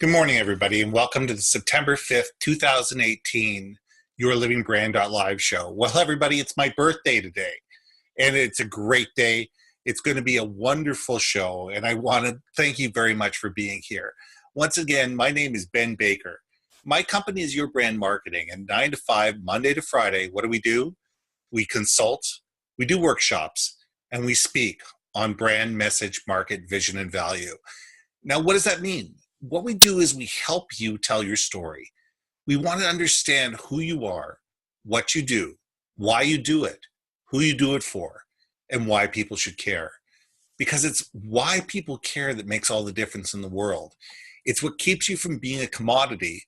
Good morning, everybody, and welcome to the September 5th, 2018 YourLIVINGBrand.live show. Well, everybody, it's my birthday today, and it's a great day. It's going to be a wonderful show, and I want to thank you very much for being here. Once again, my name is Ben Baker. My company is Your Brand Marketing, and 9 to 5, Monday to Friday, what do? We consult, we do workshops, and we speak on brand, message, market, vision, and value. Now, what does that mean? What we do is we help you tell your story. We want to understand who you are, what you do, why you do it, who you do it for, and why people should care. Because it's why people care that makes all the difference in the world. It's what keeps you from being a commodity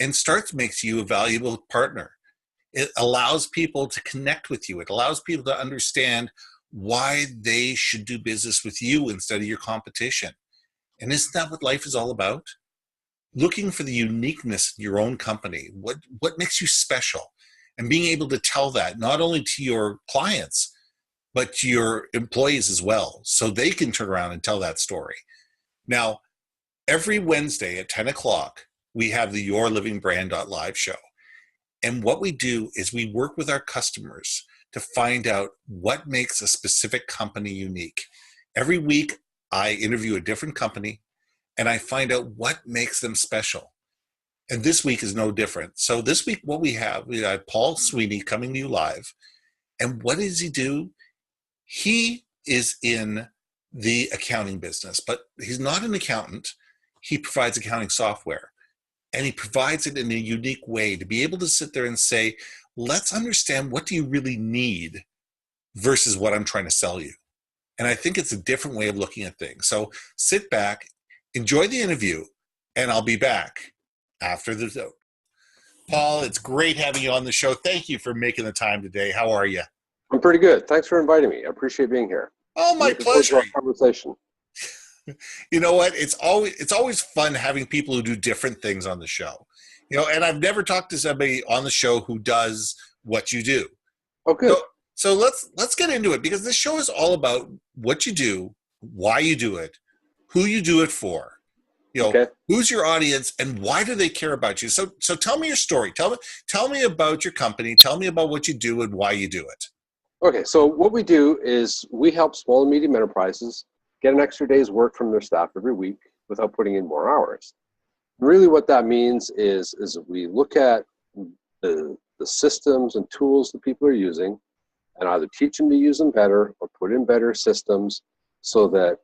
and makes you a valuable partner. It allows people to connect with you. It allows people to understand why they should do business with you instead of your competition. And isn't that what life is all about? Looking for the uniqueness in your own company. What makes you special? And being able to tell that not only to your clients, but to your employees as well, so they can turn around and tell that story. Now, every Wednesday at 10 o'clock, we have the YourLIVINGBrand.live show. And what we do is we work with our customers to find out what makes a specific company unique. Every week, I interview a different company and I find out what makes them special. And this week is no different. So this week, what we have Paul Sweeney coming to you live. And what does he do? He is in the accounting business, but he's not an accountant. He provides accounting software, and he provides it in a unique way to be able to sit there and say, let's understand, what do you really need versus what I'm trying to sell you? And I think it's a different way of looking at things. So sit back, enjoy the interview, and I'll be back after the show. Paul, it's great having you on the show. Thank you for making the time today. How are you? I'm pretty good. Thanks for inviting me. I appreciate being here. Oh, my pleasure. Conversation. You know what? It's always fun having people who do different things on the show. And I've never talked to somebody on the show who does what you do. Oh, good. So let's get into it, because this show is all about what you do, why you do it, who you do it for, Okay. Who's your audience, and why do they care about you? So tell me your story. Tell me about your company. Tell me about what you do and why you do it. Okay. So what we do is we help small and medium enterprises get an extra day's work from their staff every week without putting in more hours. Really what that means is we look at the systems and tools that people are using and either teach them to use them better or put in better systems so that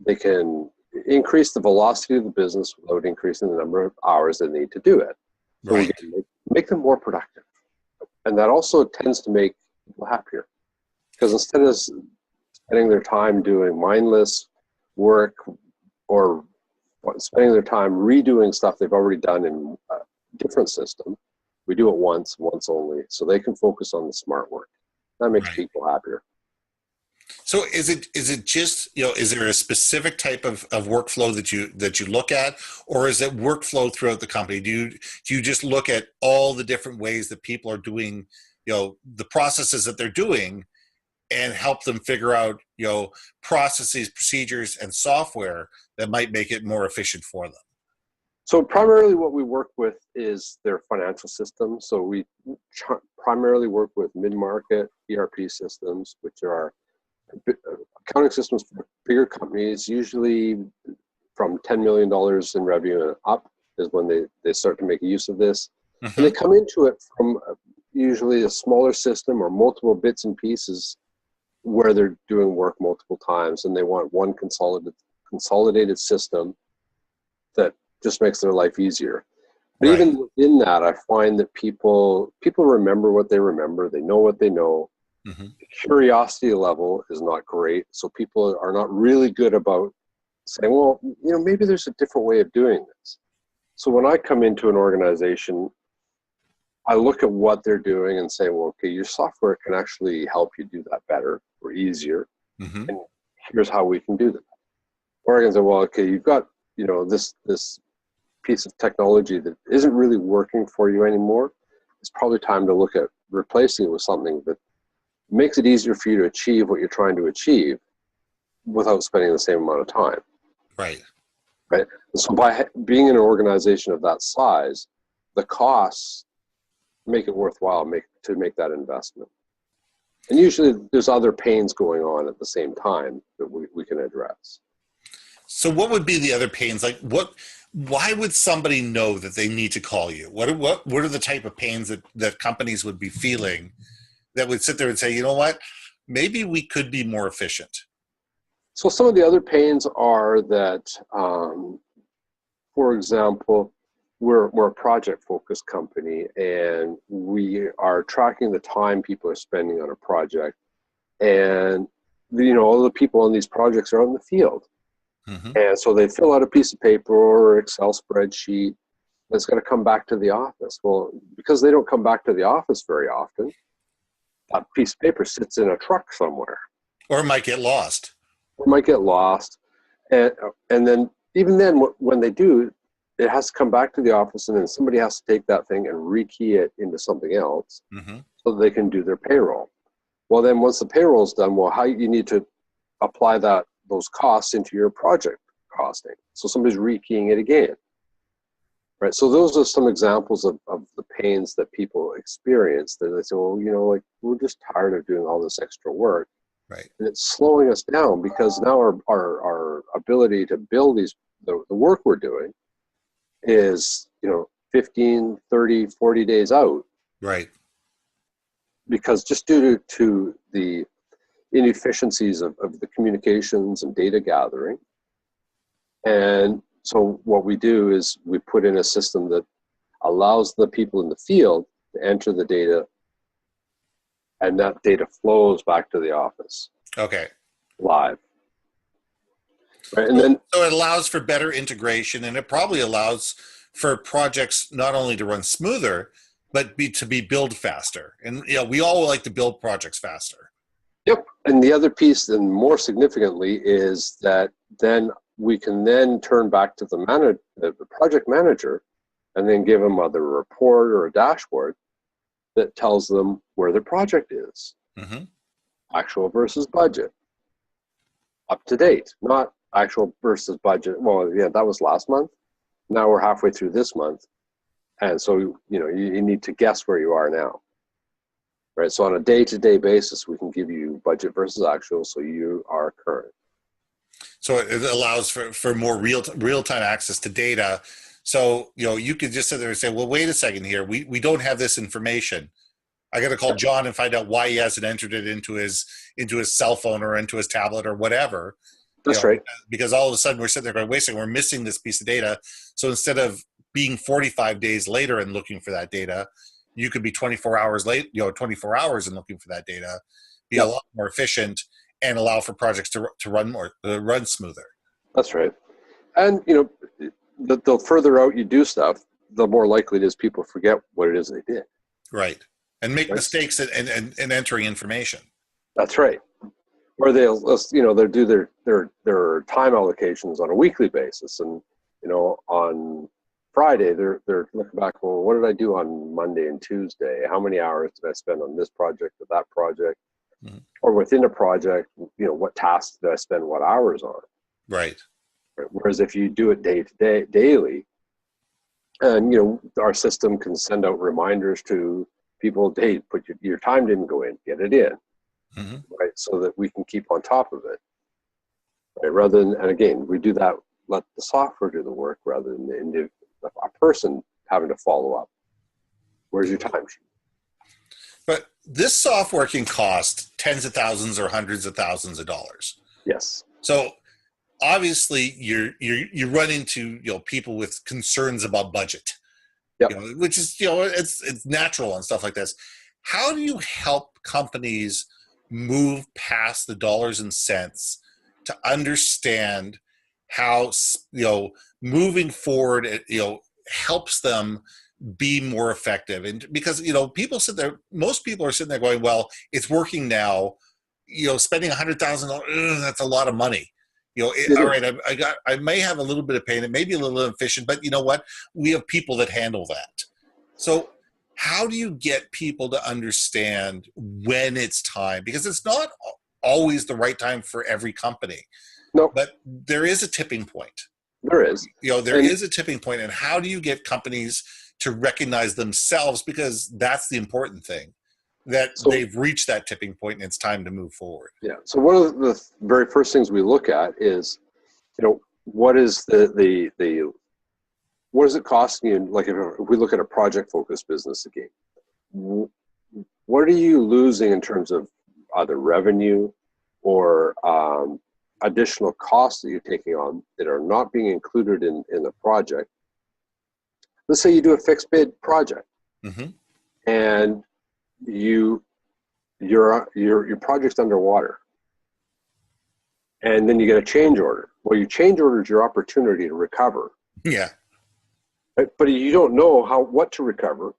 they can increase the velocity of the business without increasing the number of hours they need to do it. So Right. we can make them more productive. And that also tends to make people happier. Because instead of spending their time doing mindless work or spending their time redoing stuff they've already done in a different system, we do it once only, so they can focus on the smart work. That makes Right. people happier. So is it just, is there a specific type of workflow that you look at, or is it workflow throughout the company? Do you just look at all the different ways that people are doing, the processes that they're doing, and help them figure out, processes, procedures, and software that might make it more efficient for them? So primarily what we work with is their financial system. So we primarily work with mid-market ERP systems, which are accounting systems for bigger companies, usually from $10 million in revenue and up is when they start to make use of this. Mm-hmm. And they come into it from usually a smaller system or multiple bits and pieces where they're doing work multiple times, and they want one consolidated system that just makes their life easier. But Right. even within that, I find that people remember what they remember. They know what they know. Mm-hmm. The curiosity level is not great. So people are not really good about saying, well, maybe there's a different way of doing this. So when I come into an organization, I look at what they're doing and say, well, okay, your software can actually help you do that better or easier. Mm-hmm. And here's how we can do that. Or I can say, well, okay, you've got, this piece of technology that isn't really working for you anymore. It's probably time to look at replacing it with something that makes it easier for you to achieve what you're trying to achieve without spending the same amount of time. Right. right? So by being in an organization of that size, the costs make it worthwhile to make that investment. And usually there's other pains going on at the same time that we can address. So what would be the other pains? Like why would somebody know that they need to call you? What are the type of pains that companies would be feeling that would sit there and say, you know what, maybe we could be more efficient? So some of the other pains are that, for example, we're a project-focused company, and we are tracking the time people are spending on a project. And all the people on these projects are on the field. Mm-hmm. And so they fill out a piece of paper or Excel spreadsheet that's going to come back to the office. Well, because they don't come back to the office very often, that piece of paper sits in a truck somewhere. Or it might get lost. And then even then, when they do, it has to come back to the office, and then somebody has to take that thing and rekey it into something else, mm-hmm. so that they can do their payroll. Well, then once the payroll's done, how you need to apply those costs into your project costing. So somebody's rekeying it again. Right. So those are some examples of the pains that people experience, that they say, well, we're just tired of doing all this extra work. Right. And it's slowing us down, because now our ability to build the work we're doing is 15, 30, 40 days out. Right. Because just due to the inefficiencies of the communications and data gathering. And so what we do is we put in a system that allows the people in the field to enter the data, and that data flows back to the office. Okay. Live. Right, and so it allows for better integration, and it probably allows for projects not only to run smoother, but to be built faster. And we all like to build projects faster. Yep. And the other piece, and more significantly, is that then we can then turn back to the project manager, and then give them either a report or a dashboard that tells them where their project is. Mm-hmm. Actual versus budget. Up to date, not actual versus budget. Well, yeah, that was last month. Now we're halfway through this month. And so, you need to guess where you are now. Right. So on a day-to-day basis, we can give you budget versus actual, so you are current. So it allows for more real-time access to data. So, you could just sit there and say, well, wait a second here. We don't have this information. I got to call John and find out why he hasn't entered it into his cell phone or into his tablet or whatever. That's right. Because all of a sudden we're sitting there going, wait a second, we're missing this piece of data. So instead of being 45 days later and looking for that data, you could be 24 hours late, 24 hours and looking for that data, be a lot more efficient, and allow for projects to run smoother. That's right. And, the further out you do stuff, the more likely it is people forget what it is they did. Right. And make mistakes in entering information. That's right. Or they'll do their time allocations on a weekly basis, and on Friday they're looking back, well, what did I do on Monday and Tuesday? How many hours did I spend on this project or that project? Mm-hmm. Or within a project, what tasks did I spend what hours on? Right. Whereas if you do it day to day, daily, and our system can send out reminders to people, hey, put your time didn't go in, get it in. Mm-hmm. Right, so that we can keep on top of it. Right, rather than, and again, we do that, let the software do the work rather than a person having to follow up. Where's your time sheet? But this software can cost tens of thousands or hundreds of thousands of dollars. Yes. So obviously you run into people with concerns about budget. Yep. Which is it's natural and stuff like this. How do you help companies move past the dollars and cents to understand how moving forward helps them be more effective? And because most people are sitting there going, well, it's working now, spending $100,000, that's a lot of money. All right, I may have a little bit of pain, it may be a little inefficient, but you know what, we have people that handle that. So how do you get people to understand when it's time? Because it's not always the right time for every company. No. But there is a tipping point. There is. There is a tipping point, and how do you get companies to recognize themselves, because that's the important thing, that they've reached that tipping point and it's time to move forward. Yeah. So one of the very first things we look at is, what is what is it costing you? Like if we look at a project-focused business again, what are you losing in terms of either revenue or additional costs that you're taking on that are not being included in the project? Let's say you do a fixed bid project, and your project's underwater, and then you get a change order. Well, your change order is your opportunity to recover. Yeah. But you don't know what to recover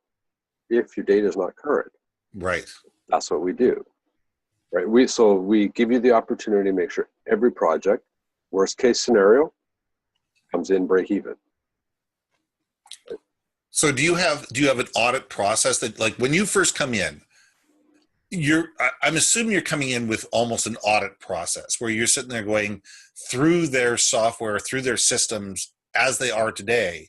if your data is not current. Right. That's what we do. Right. We give you the opportunity to make sure every project, worst case scenario, comes in break even. So do you have an audit process that, like, when you first come in, I'm assuming you're coming in with almost an audit process where you're sitting there going through their software, through their systems as they are today,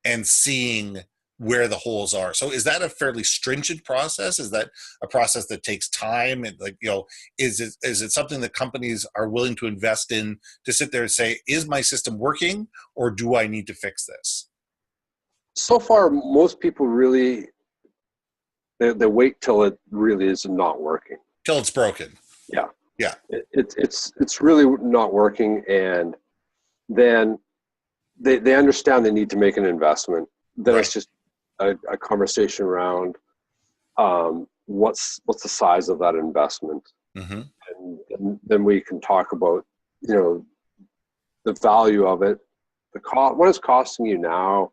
and seeing where the holes are. So is that a fairly stringent process? Is that a process that takes time? And is it something that companies are willing to invest in, to sit there and say, is my system working, or do I need to fix this? So far, most people really, they wait till it really is not working. Till it's broken. Yeah. Yeah. It's really not working, and then they understand they need to make an investment. Then It's just a conversation around what's the size of that investment, and then we can talk about the value of it, what it's costing you now.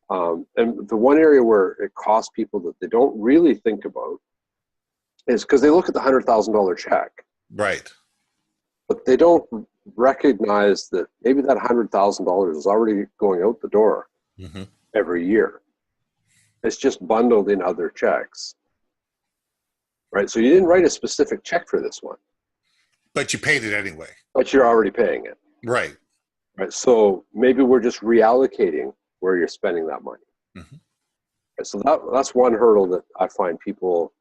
And the one area where it costs people that they don't really think about is because they look at the $100,000 check. Right. But they don't recognize that maybe that $100,000 is already going out the door every year. It's just bundled in other checks. Right. So you didn't write a specific check for this one. But you paid it anyway. But you're already paying it. Right. Right. So maybe we're just reallocating where you're spending that money. So that's one hurdle that I find people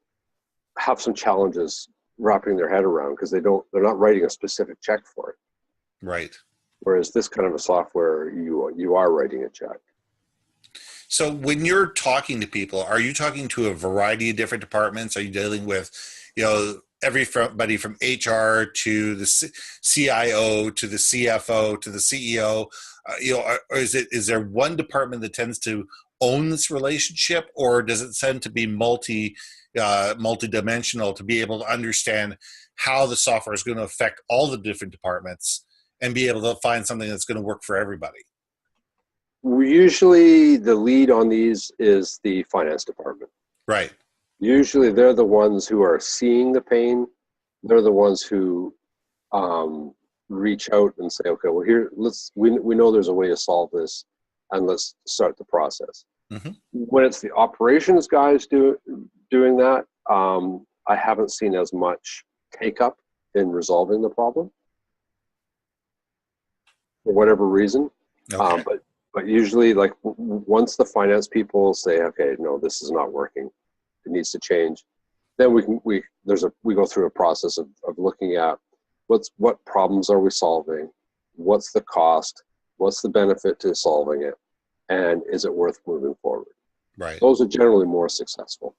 have some challenges wrapping their head around, because they're not writing a specific check for it. Right. Whereas this kind of a software, you are writing a check. So when you're talking to people, are you talking to a variety of different departments? Are you dealing with, everybody from HR to the CIO to the CFO to the CEO? Or is there one department that tends to own this relationship, or does it tend to be multi-dimensional, to be able to understand how the software is going to affect all the different departments and be able to find something that's going to work for everybody? Usually the lead on these is the finance department. Right. Usually they're the ones who are seeing the pain. They're the ones who reach out and say, okay, well, here, we know there's a way to solve this, and let's start the process. When it's the operations guys doing that, I haven't seen as much take up in resolving the problem for whatever reason. Okay. But usually, like, once the finance people say, okay, no, this is not working, it needs to change, then we go through a process of looking at what problems are we solving, what's the cost, what's the benefit to solving it, and is it worth moving forward? Right. Those are generally more successful.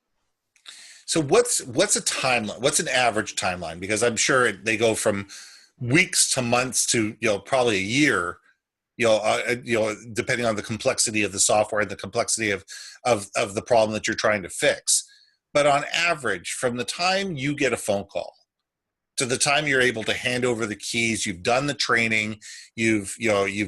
So what's a timeline? What's an average timeline? Because I'm sure they go from weeks to months to probably a year. Depending on the complexity of the software and the complexity of the problem that you're trying to fix. But on average, from the time you get a phone call to the time you're able to hand over the keys, you've done the training, you've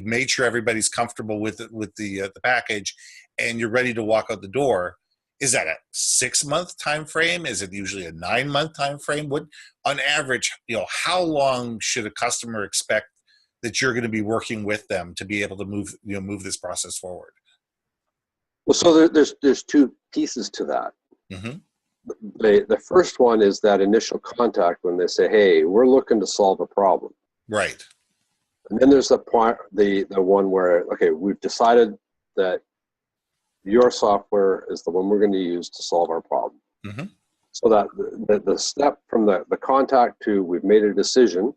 made sure everybody's comfortable with the package, and you're ready to walk out the door. Is that a 6-month time frame? Is it usually a 9-month time frame? What, on average, how long should a customer expect that you're going to be working with them to be able to move this process forward? Well, so there's two pieces to that. The first one is that initial contact when they say, hey, we're looking to solve a problem. Right. And then there's the part, the one where, okay, we've decided that your software is the one we're going to use to solve our problem. Mm-hmm. So that the step from the contact to we've made a decision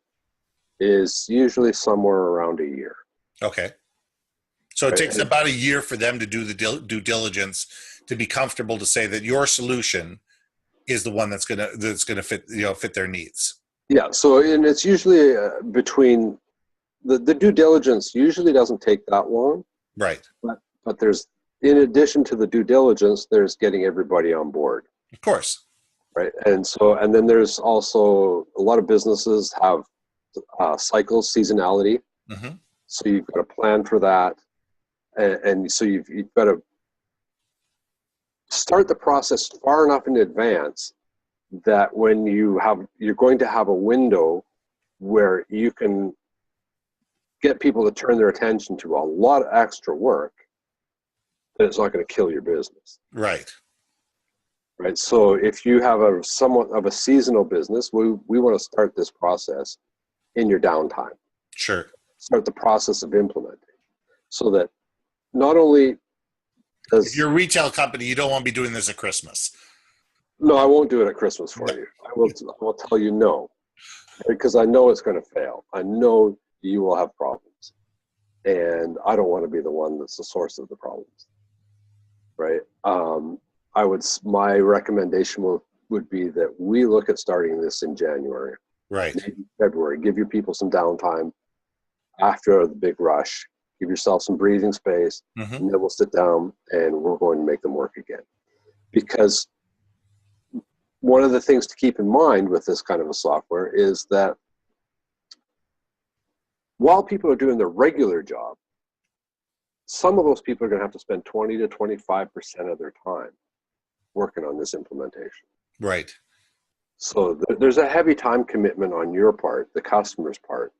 is usually somewhere around a year. Okay. So it Right? takes about a year for them to do the due diligence to be comfortable to say that your solution is the one that's gonna fit fit their needs. Yeah. So and it's usually between the due diligence usually doesn't take that long. Right. But there's, in addition to the due diligence, there's getting everybody on board. Of course. Right. And then there's also a lot of businesses have cycles, seasonality. Mm-hmm. So you've got to plan for that. And so you've got to start the process far enough in advance that when you're going to have a window where you can get people to turn their attention to a lot of extra work, then it's not going to kill your business. Right. Right. So if you have a somewhat of a seasonal business, we want to start this process in your downtime. Sure. Start the process of implementing, so that not only does, if you're a retail company, you don't want to be doing this at Christmas. No, I won't do it at Christmas for you. I will tell you no, because I know it's going to fail. I know you will have problems, and I don't want to be the one that's the source of the problems. Right. My recommendation would be that we look at starting this in January. Right. Maybe February. Give your people some downtime after the big rush. Give yourself some breathing space, Mm-hmm. and then we'll sit down and we're going to make them work again. Because one of the things to keep in mind with this kind of a software is that while people are doing their regular job, some of those people are going to have to spend 20 to 25% of their time working on this implementation. Right. So there's a heavy time commitment on your part, the customer's part,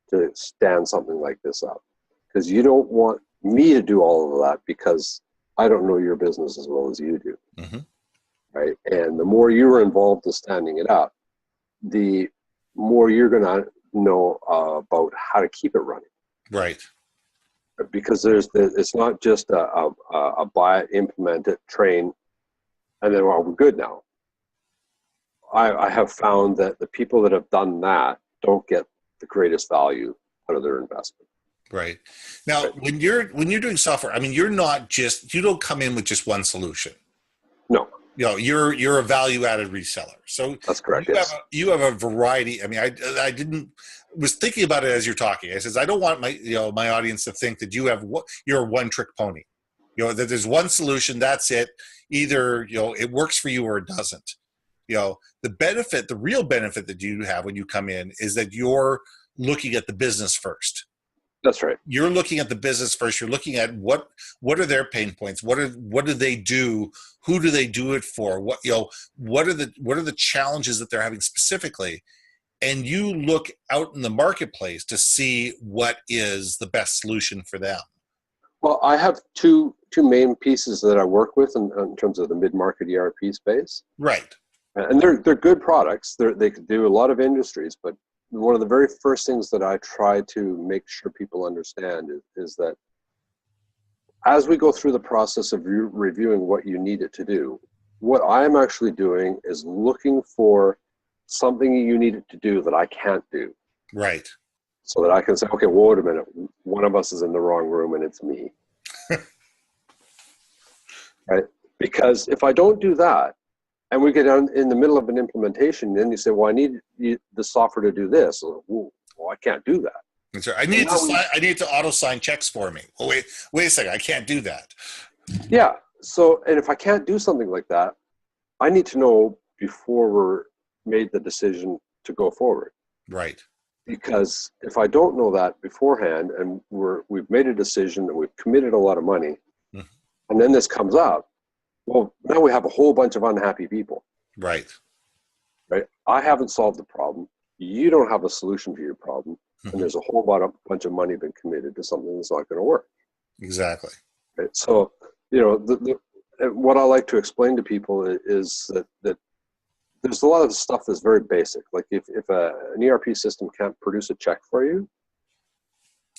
to stand something like this up. Because you don't want me to do all of that, because I don't know your business as well as you do. Mm-hmm. Right? And the more you're involved in standing it up, the more you're going to know about how to keep it running. Right. Because it's not just a buy it, implement it, train, and then, well, we're good now. I have found that the people that have done that don't get the greatest value out of their investment. Right. Now, Right. when you're doing software, I mean, you don't come in with just one solution. No. You're a value-added reseller. So That's correct. You have a variety. I mean, I was thinking about it as you're talking. I says, I don't want my audience to think that you're a one-trick pony. That there's one solution, that's it. Either, it works for you or it doesn't. The real benefit that you have when you come in is that you're looking at the business first. That's right. You're looking at the business first. You're looking at what are their pain points? What do they do? Who do they do it for? What are the challenges that they're having specifically? And you look out in the marketplace to see what is the best solution for them. Well, I have two main pieces that I work with in terms of the mid-market ERP space. Right. And they're good products. They could do a lot of industries, but one of the very first things that I try to make sure people understand is that as we go through the process of reviewing what you need it to do, what I'm actually doing is looking for something you need it to do that I can't do. Right. So that I can say, okay, well, wait a minute, one of us is in the wrong room and it's me. Right? Because if I don't do that, and we get down in the middle of an implementation, then you say, well, I need the software to do this. Well, I can't do that. That's right. I need to auto sign checks for me. Oh, wait a second. I can't do that. Yeah. So, and if I can't do something like that, I need to know before we're made the decision to go forward. Right. Because if I don't know that beforehand, and we've made a decision and we've committed a lot of money, mm-hmm. and then this comes up, well, now we have a whole bunch of unhappy people. Right. Right. I haven't solved the problem. You don't have a solution to your problem. Mm-hmm. And there's a whole bunch of money been committed to something that's not going to work. Exactly. Right. So, what I like to explain to people is that there's a lot of stuff that's very basic. Like if an ERP system can't produce a check for you,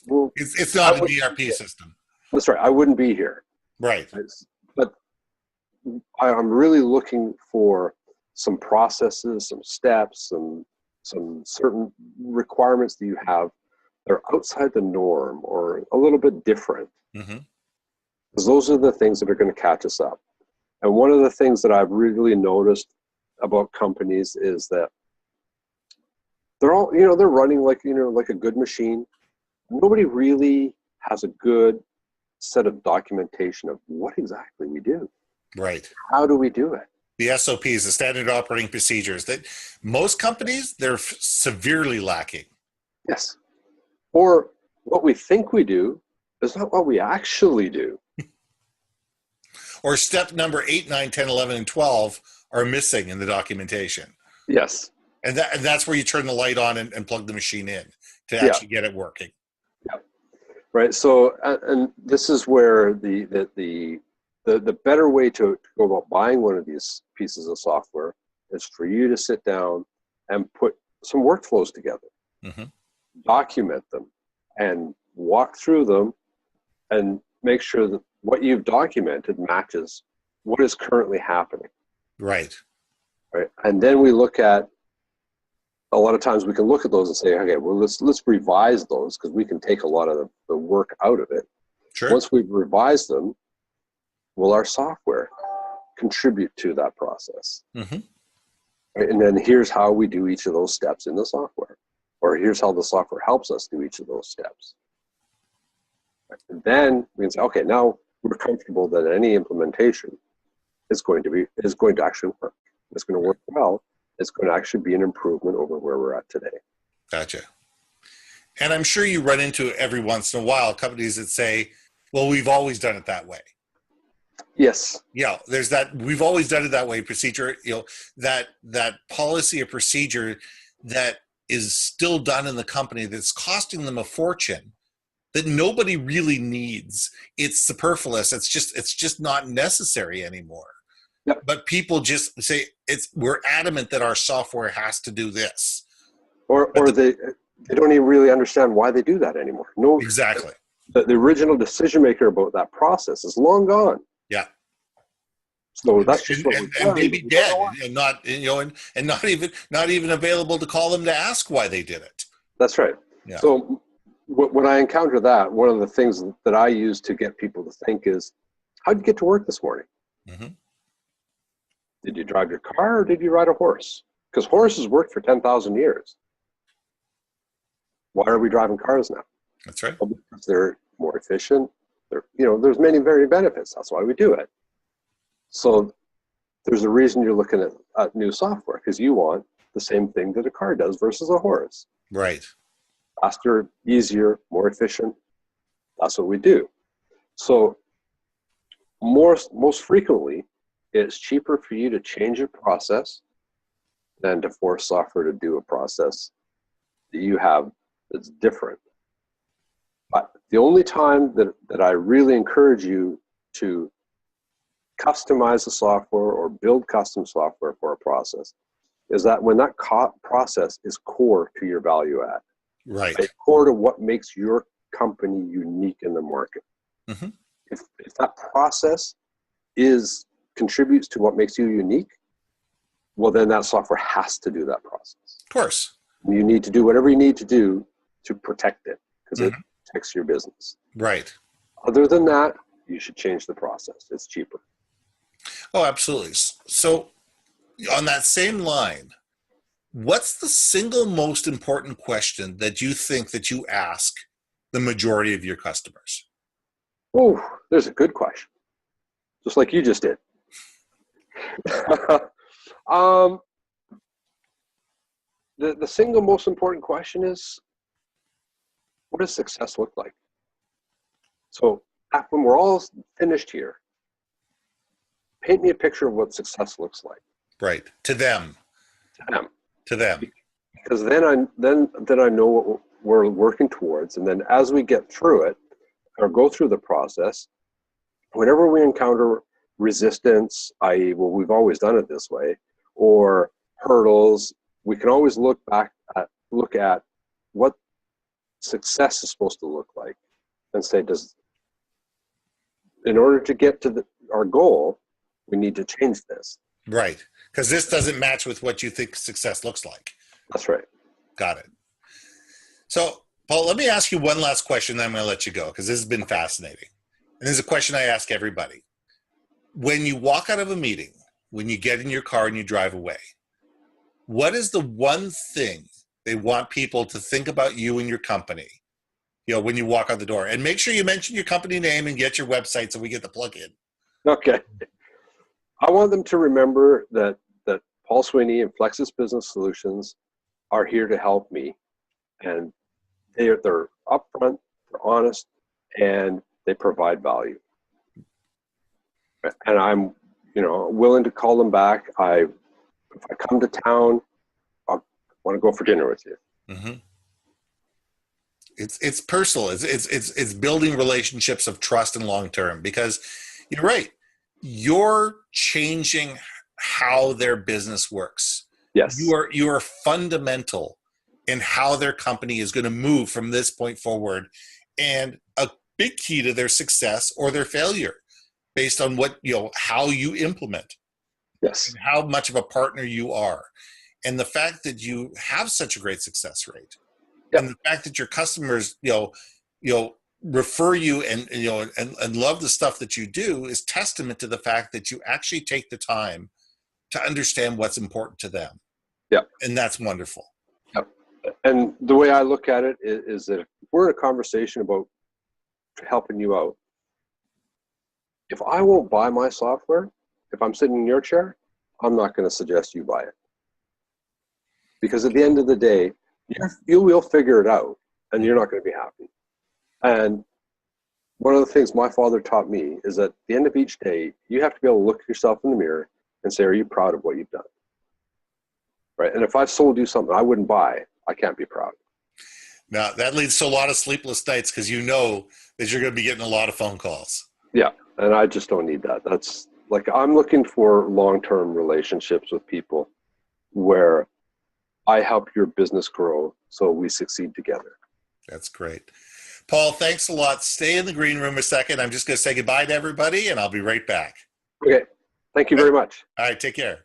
Well, It's not an ERP system. That's right. I wouldn't be here. Right. But I'm really looking for some processes, some steps, some certain requirements that you have that are outside the norm or a little bit different. Mm-hmm. Because those are the things that are going to catch us up. And one of the things that I've really noticed about companies is that they're all, they're running like a good machine. Nobody really has a good set of documentation of what exactly we do. Right. How do we do it? The SOPs, the standard operating procedures, that most companies, they're severely lacking. Yes. Or what we think we do is not what we actually do. Or step number 8, 9, 10, 11, and 12 are missing in the documentation. Yes. And that's where you turn the light on and plug the machine in to actually get it working. Yeah. Right. So, and this is where the better way to go about buying one of these pieces of software is for you to sit down and put some workflows together, mm-hmm. document them, and walk through them and make sure that what you've documented matches what is currently happening. Right. Right. And then we look at, a lot of times we can look at those and say, okay, well, let's revise those, because we can take a lot of the work out of it. Sure. Once we've revised them, will our software contribute to that process? Mm-hmm. Right? And then here's how we do each of those steps in the software, or here's how the software helps us do each of those steps. Right? And then we can say, okay, now we're comfortable that any implementation is going to actually work. It's going to work well. It's going to actually be an improvement over where we're at today. Gotcha. And I'm sure you run into every once in a while companies that say, well, we've always done it that way. Yes. Yeah, there's that we've always done it that way procedure, that policy or procedure that is still done in the company that's costing them a fortune, that nobody really needs. It's superfluous. It's just not necessary anymore. Yep. But people just say we're adamant that our software has to do this. Or they don't even really understand why they do that anymore. No, exactly. The original decision maker about that process is long gone. Yeah. So that's just and maybe dead, and not and not even available to call them to ask why they did it. That's right. Yeah. So when I encounter that, one of the things that I use to get people to think is, how'd you get to work this morning? Mm-hmm. Did you drive your car or did you ride a horse? Because horses worked for 10,000 years. Why are we driving cars now? That's right. Well, because they're more efficient. There's many benefits. That's why we do it. So there's a reason you're looking at new software, because you want the same thing that a car does versus a horse. Right. Faster, easier, more efficient. That's what we do. So most frequently, it's cheaper for you to change a process than to force software to do a process that you have that's different. But the only time that I really encourage you to customize the software or build custom software for a process is that when that process is core to your value add. Right. Core to what makes your company unique in the market. Mm-hmm. If that process contributes to what makes you unique, well, then that software has to do that process. Of course. You need to do whatever you need to do to protect it, because it protects your business. Right. Other than that, you should change the process. It's cheaper. Oh, absolutely. So on that same line, what's the single most important question that you think that you ask the majority of your customers? Oh, there's a good question. Just like you just did. The single most important question is, what does success look like? So when we're all finished here, paint me a picture of what success looks like. Right. To them. Because then I know what we're working towards, and then as we get through it or go through the process, whenever we encounter resistance, i.e., well, we've always done it this way, or hurdles, we can always look at what success is supposed to look like, and say, in order to get to our goal, we need to change this. Right. Because this doesn't match with what you think success looks like. That's right. Got it. So, Paul, let me ask you one last question, then I'm going to let you go, because this has been fascinating. And this is a question I ask everybody. When you walk out of a meeting, when you get in your car and you drive away, what is the one thing they want people to think about you and your company, when you walk out the door? And make sure you mention your company name and get your website so we get the plug in. Okay. I want them to remember that Paul Sweeney and Flexus Business Solutions are here to help me. And they're upfront, they're honest, and they provide value. And I'm, willing to call them back. If I come to town, I want to go for dinner with you. Mm-hmm. It's personal. It's building relationships of trust and long term, because you're right. You're changing how their business works. Yes. You are fundamental in how their company is going to move from this point forward, and a big key to their success or their failure based on what, how you implement. Yes. And how much of a partner you are. And the fact that you have such a great success rate. Yep. And the fact that your customers, refer you and love the stuff that you do is testament to the fact that you actually take the time to understand what's important to them. Yeah. And that's wonderful. Yep. And the way I look at it is that if we're in a conversation about helping you out, if I won't buy my software, if I'm sitting in your chair, I'm not going to suggest you buy it. Because at the end of the day, you will figure it out, and you're not going to be happy. And one of the things my father taught me is that at the end of each day, you have to be able to look at yourself in the mirror and say, are you proud of what you've done? Right? And if I've sold you something I wouldn't buy, I can't be proud. Now, that leads to a lot of sleepless nights, because you know that you're going to be getting a lot of phone calls. Yeah, and I just don't need that. That's like, I'm looking for long-term relationships with people where I help your business grow so we succeed together. That's great. Paul, thanks a lot. Stay in the green room a second. I'm just going to say goodbye to everybody, and I'll be right back. Okay. Thank you very much. All right. Take care.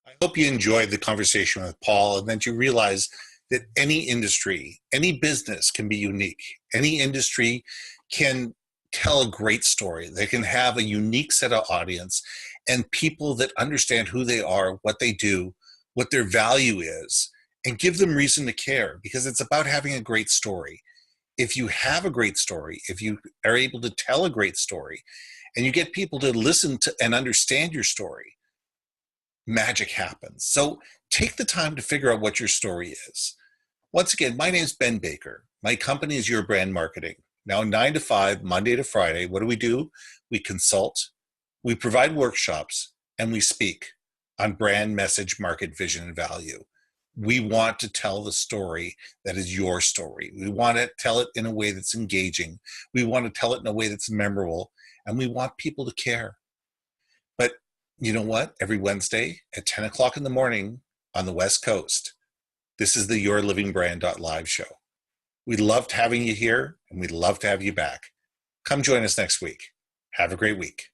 I hope you enjoyed the conversation with Paul, and that you realize that any industry, any business can be unique. Any industry can tell a great story. They can have a unique set of audience and people that understand who they are, what they do, what their value is, and give them reason to care, because it's about having a great story. If you have a great story, if you are able to tell a great story, and you get people to listen to and understand your story, magic happens. So take the time to figure out what your story is. Once again, my name is Ben Baker. My company is Your Brand Marketing. Now 9 to 5, Monday to Friday. What do? We consult, we provide workshops, and we speak on brand, message, market, vision, and value. We want to tell the story that is your story. We want to tell it in a way that's engaging. We want to tell it in a way that's memorable, and we want people to care. But you know what? Every Wednesday at 10 o'clock in the morning on the West Coast, this is the YourLIVINGBrand.live show. We loved having you here, and we'd love to have you back. Come join us next week. Have a great week.